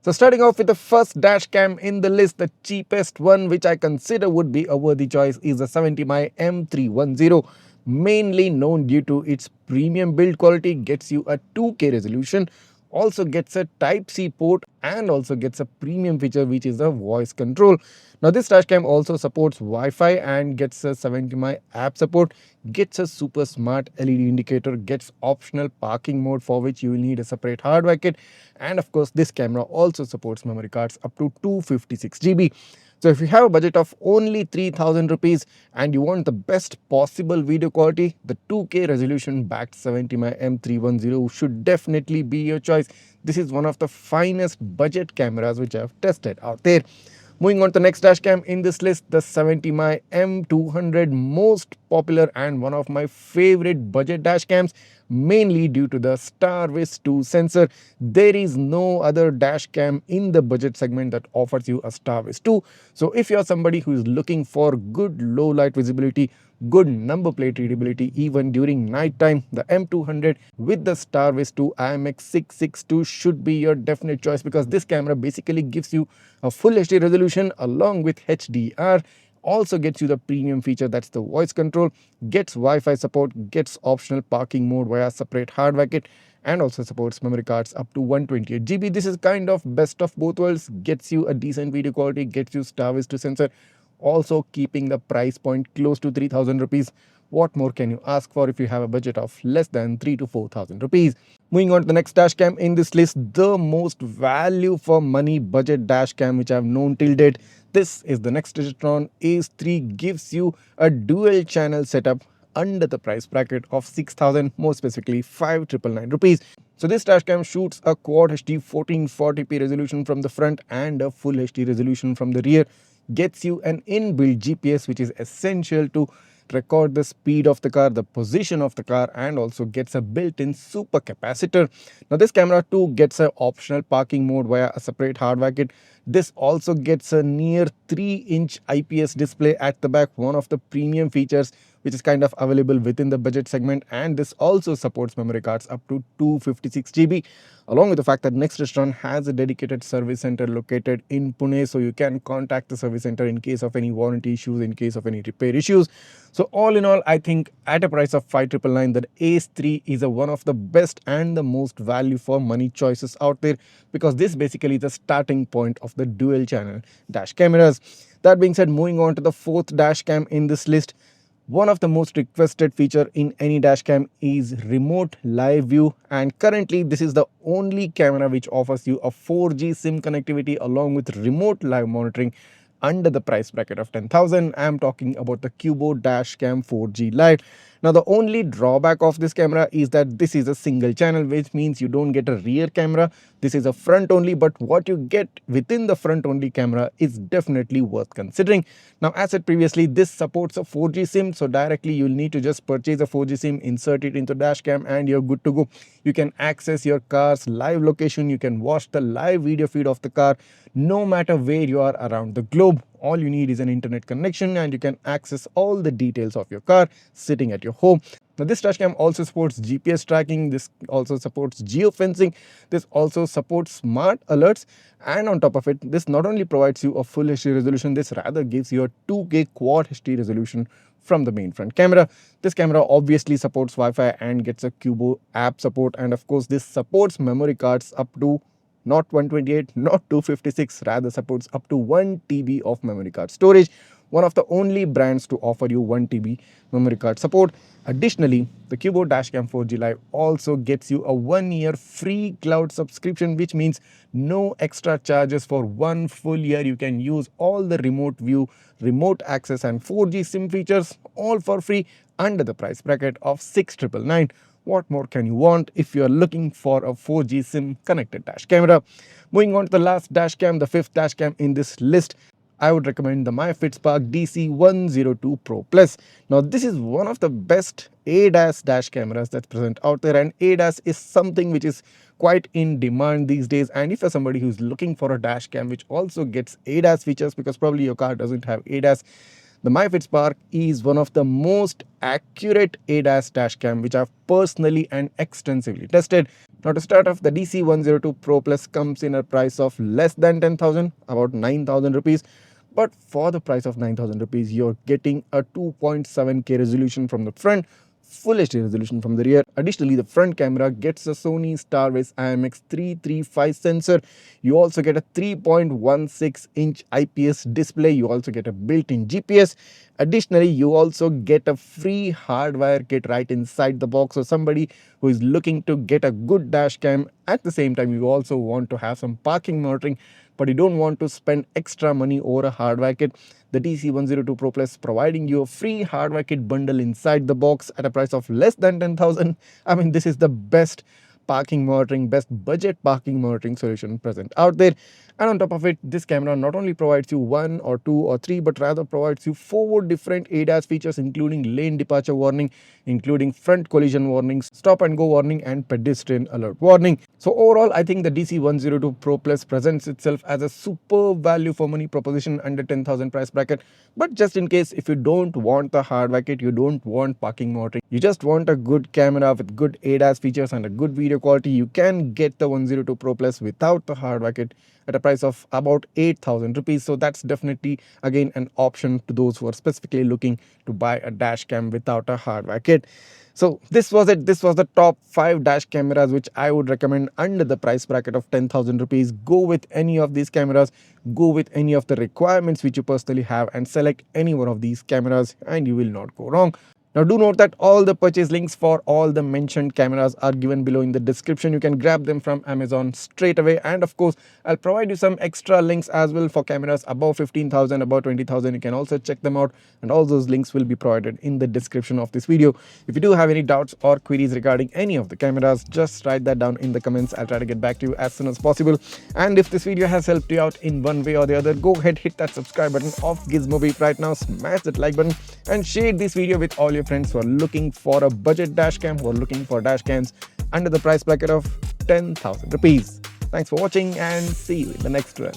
So starting off with the first dash cam in the list, the cheapest one which I consider would be a worthy choice is the 70mm M310. Mainly known due to its premium build quality, gets you a 2K resolution, also gets a Type-C port and also gets a premium feature which is a voice control. Now this dashcam also supports Wi-Fi and gets a 70mm app support, gets a super smart LED indicator, gets optional parking mode for which you will need a separate hardware kit, and of course this camera also supports memory cards up to 256 GB. So if you have a budget of only 3000 rupees and you want the best possible video quality, the 2K resolution backed 70mm M310 should definitely be your choice. This is one of the finest budget cameras which I have tested out there. Moving on to the next dashcam in this list, the 70mm M200, most popular and one of my favorite budget dashcams, mainly due to the Starvis-2 sensor. There is no other dashcam in the budget segment that offers you a Starvis-2. So if you're somebody who is looking for good low light visibility, good number plate readability even during night time, the M200 with the Starvis-2 IMX662 should be your definite choice, because this camera basically gives you a full HD resolution along with HDR, also gets you the premium feature, that's the voice control, gets Wi-Fi support, gets optional parking mode via separate hardware kit, and also supports memory cards up to 128 GB. This is kind of best of both worlds, gets you a decent video quality, gets you Starvis-2 sensor, also keeping the price point close to 3000 rupees. What more can you ask for if you have a budget of less than 3 to 4000 rupees? Moving on to the next dashcam in this list, the most value for money budget dashcam which I have known till date. This is the Nexdigitron ACE 3, gives you a dual channel setup under the price bracket of 6000, more specifically 5999 rupees. So this dashcam shoots a quad HD 1440p resolution from the front and a full HD resolution from the rear, gets you an inbuilt GPS which is essential to record the speed of the car, the position of the car, and also gets a built-in super capacitor. Now this camera too gets an optional parking mode via a separate hardware kit. This also gets a near 3-inch IPS display at the back, one of the premium features which is kind of available within the budget segment, and this also supports memory cards up to 256 GB, along with the fact that Nexdigitron has a dedicated service center located in Pune, so you can contact the service center in case of any warranty issues, in case of any repair issues. So all in all, I think at a price of 5999, the ACE 3 is one of the best and the most value for money choices out there, because this basically is the starting point of the dual channel dash cameras. That being said, moving on to the fourth dash cam in this list, one of the most requested feature in any dashcam is remote live view, and currently this is the only camera which offers you a 4G SIM connectivity along with remote live monitoring under the price bracket of 10,000. I am talking about the Qubo Dashcam 4G Lite. Now the only drawback of this camera is that this is a single channel, which means you don't get a rear camera. This is a front only, but what you get within the front only camera is definitely worth considering. Now as said previously, this supports a 4G SIM, so directly you'll need to just purchase a 4G SIM, insert it into Dashcam, and you're good to go. You can access your car's live location, you can watch the live video feed of the car no matter where you are around the globe. All you need is an internet connection and you can access all the details of your car sitting at your home. Now this dashcam also supports GPS tracking, this also supports geofencing, this also supports smart alerts, and on top of it, this not only provides you a full HD resolution, this rather gives you a 2K quad HD resolution from the main front camera. This camera obviously supports Wi-Fi and gets a Qubo app support, and of course this supports memory cards up to not 128, not 256, rather supports up to 1 TB of memory card storage. One of the only brands to offer you 1 TB memory card support. Additionally, the Qubo Dashcam 4G Live also gets you a 1-year free cloud subscription, which means no extra charges for 1 full year. You can use all the remote view, remote access, and 4G SIM features all for free under the price bracket of 6999. What more can you want if you are looking for a 4G SIM connected dash camera? Moving on to the last dash cam, the fifth dash cam in this list, I would recommend the MyFitSpark DC102 Pro Plus. Now this is one of the best ADAS dash cameras that's present out there, and ADAS is something which is quite in demand these days. And if you're somebody who's looking for a dash cam which also gets ADAS features, because probably your car doesn't have ADAS, The MyFitSpark is one of the most accurate ADAS dashcam which I've personally and extensively tested. Now to start off, the DC102 Pro Plus comes in a price of less than 10,000, about 9,000 rupees. But for the price of 9,000 rupees, you're getting a 2.7K resolution from the front, Full HD resolution from the rear. Additionally, the front camera gets a Sony Starvis IMX335 sensor. You also get a 3.16-inch IPS display. You also get a built-in GPS. Additionally, you also get a free hardware kit right inside the box. So somebody who is looking to get a good dash cam, at the same time you also want to have some parking monitoring, but you don't want to spend extra money over a hardware kit, the DC102 Pro Plus providing you a free hardware kit bundle inside the box at a price of less than 10,000. I mean, this is the best parking monitoring, best budget parking monitoring solution present out there. And on top of it, this camera not only provides you 1 or 2 or 3, but rather provides you 4 different ADAS features, including lane departure warning, including front collision warnings, stop and go warning, and pedestrian alert warning. So overall, I think the DC102 Pro Plus presents itself as a super value for money proposition under 10,000 price bracket. But just in case, if you don't want the hardware kit, you don't want parking monitoring, you just want a good camera with good ADAS features and a good video quality, you can get the 102 Pro Plus without the hardware kit at a price of about 8,000 rupees. So that's definitely again an option to those who are specifically looking to buy a dash cam without a hardware kit. So this was it. This was the top 5 dash cameras which I would recommend under the price bracket of 10,000 rupees. Go with any of these cameras, go with any of the requirements which you personally have, and select any one of these cameras and you will not go wrong. Now do note that all the purchase links for all the mentioned cameras are given below in the description. You can grab them from Amazon straight away, and of course I'll provide you some extra links as well for cameras above 15,000, above 20,000. You can also check them out, and all those links will be provided in the description of this video. If you do have any doubts or queries regarding any of the cameras, just write that down in the comments. I'll try to get back to you as soon as possible. And if this video has helped you out in one way or the other, go ahead, hit that subscribe button of Gizmobeep right now, smash that like button, and share this video with all your friends who are looking for a budget dash cam, who are looking for dash cams under the price bracket of 10,000 rupees. Thanks for watching and see you in the next one.